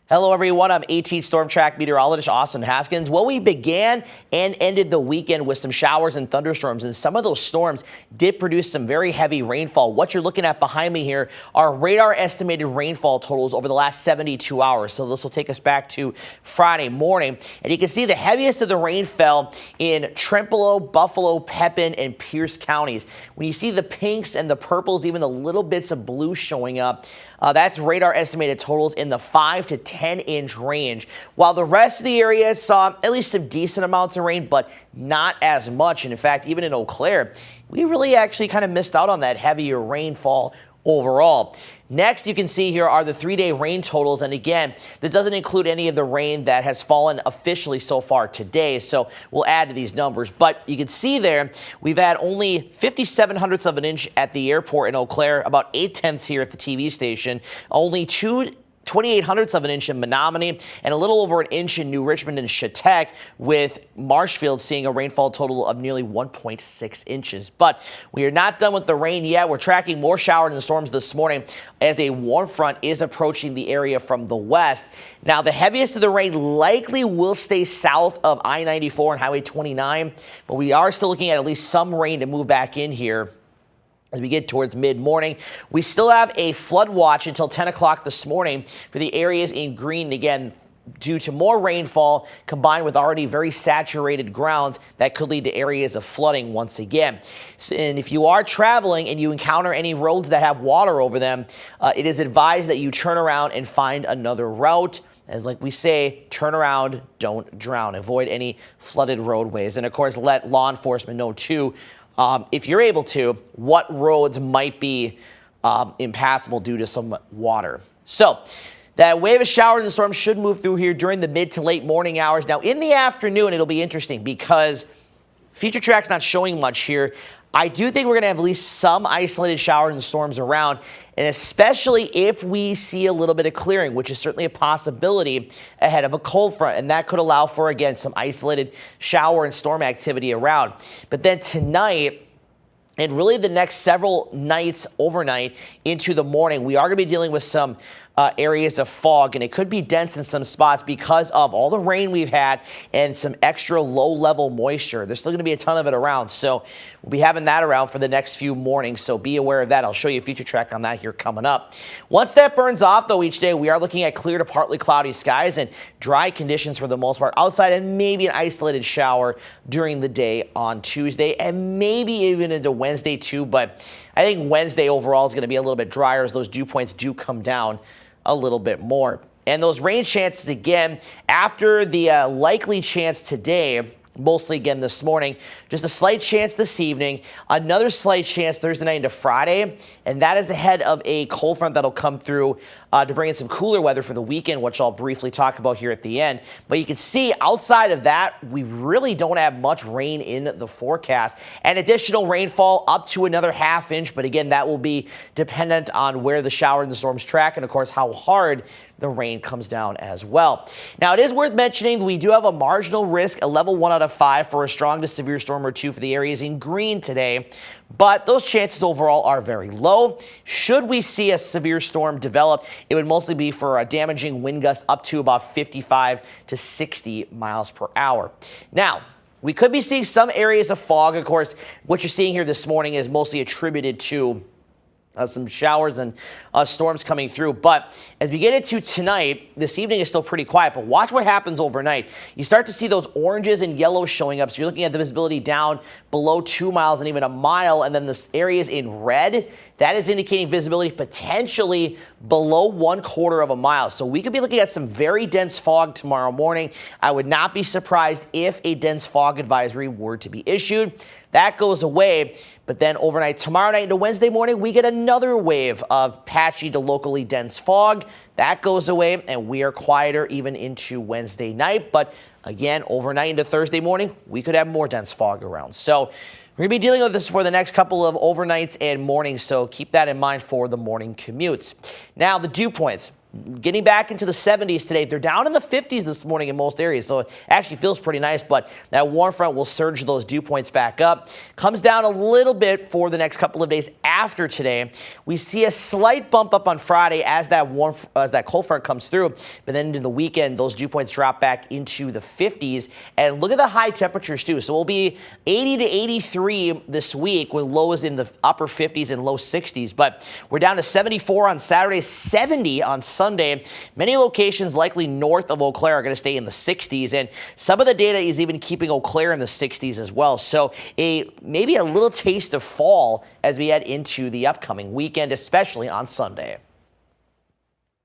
Hello, everyone. I'm AT Storm Track meteorologist Austin Haskins. Well, we began and ended the weekend with some showers and thunderstorms, and some of those storms did produce some very heavy rainfall. What you're looking at behind me here are radar estimated rainfall totals over the last 72 hours. So this will take us back to Friday morning. And you can see the heaviest of the rain fell in Trempealeau, Buffalo, Pepin, and Pierce counties. When you see the pinks and the purples, even the little bits of blue showing up, that's radar estimated totals in the 5 to 10 inch range, while the rest of the area saw at least some decent amounts of rain, but not as much. And in fact, even in Eau Claire, we really actually kind of missed out on that heavier rainfall overall. Next, you can see here are the 3-day rain totals. And again, this doesn't include any of the rain that has fallen officially so far today. So we'll add to these numbers. But you can see there, we've had only 57 hundredths of an inch at the airport in Eau Claire, about 8/10 here at the TV station, only 28 hundredths of an inch in Menominee, and a little over an inch in New Richmond and Chautauqua, with Marshfield seeing a rainfall total of nearly 1.6 inches. But we are not done with the rain yet. We're tracking more showers and storms this morning as a warm front is approaching the area from the west. Now, the heaviest of the rain likely will stay south of I-94 and Highway 29, but we are still looking at least some rain to move back in here as we get towards mid-morning. We still have a flood watch until 10 o'clock this morning for the areas in green. Again, due to more rainfall combined with already very saturated grounds, that could lead to areas of flooding once again. And if you are traveling and you encounter any roads that have water over them, it is advised that you turn around and find another route. As like we say, turn around, don't drown. Avoid any flooded roadways. And of course, let law enforcement know too, if you're able to, what roads might be impassable due to some water. So that wave of showers and storms should move through here during the mid to late morning hours. Now in the afternoon, it'll be interesting because Future Track's not showing much here. I do think we're going to have at least some isolated showers and storms around, and especially if we see a little bit of clearing, which is certainly a possibility ahead of a cold front, and that could allow for, again, some isolated shower and storm activity around. But then tonight, and really the next several nights overnight into the morning, we are going to be dealing with some areas of fog, and it could be dense in some spots because of all the rain we've had and some extra low-level moisture. There's still going to be a ton of it around, so we'll be having that around for the next few mornings, so be aware of that. I'll show you a future track on that here coming up. Once that burns off, though, each day, we are looking at clear to partly cloudy skies and dry conditions for the most part outside, and maybe an isolated shower during the day on Tuesday, and maybe even into Wednesday, too, but I think Wednesday overall is going to be a little bit drier as those dew points do come down a little bit more. And those rain chances again after the likely chance today, mostly again this morning, just a slight chance this evening, another slight chance Thursday night into Friday, and that is ahead of a cold front that'll come through to bring in some cooler weather for the weekend, which I'll briefly talk about here at the end. But you can see outside of that, we really don't have much rain in the forecast. And additional rainfall up to another ½ inch, but again, that will be dependent on where the shower and the storms track and, of course, how hard the rain comes down as well. Now, it is worth mentioning we do have a marginal risk, a level 1 out of 5 for a strong to severe storm or two for the areas in green today, but those chances overall are very low. Should we see a severe storm develop, it would mostly be for a damaging wind gust up to about 55 to 60 miles per hour. Now, we could be seeing some areas of fog. Of course, what you're seeing here this morning is mostly attributed to some showers and storms coming through. But as we get into tonight, this evening is still pretty quiet, but watch what happens overnight. You start to see those oranges and yellows showing up. So you're looking at the visibility down below 2 miles and even a mile. And then this areas in red, that is indicating visibility potentially below 1/4 of a mile. So we could be looking at some very dense fog tomorrow morning. I would not be surprised if a dense fog advisory were to be issued. That goes away, but then overnight tomorrow night into Wednesday morning, we get another wave of patchy to locally dense fog. That goes away, and we are quieter even into Wednesday night. But again, overnight into Thursday morning, we could have more dense fog around. So we're going to be dealing with this for the next couple of overnights and mornings, so keep that in mind for the morning commutes. Now, the dew points. getting back into the 70s today. They're down in the 50s this morning in most areas, so it actually feels pretty nice, but that warm front will surge those dew points back up. Comes down a little bit for the next couple of days after today. We see a slight bump up on Friday as that cold front comes through, but then into the weekend, those dew points drop back into the 50s. And look at the high temperatures too. So we'll be 80 to 83 this week with lows in the upper 50s and low 60s, but we're down to 74 on Saturday, 70 on Sunday. Many locations likely north of Eau Claire are going to stay in the 60s, and some of the data is even keeping Eau Claire in the 60s as well. So maybe a little taste of fall as we head into the upcoming weekend, especially on Sunday.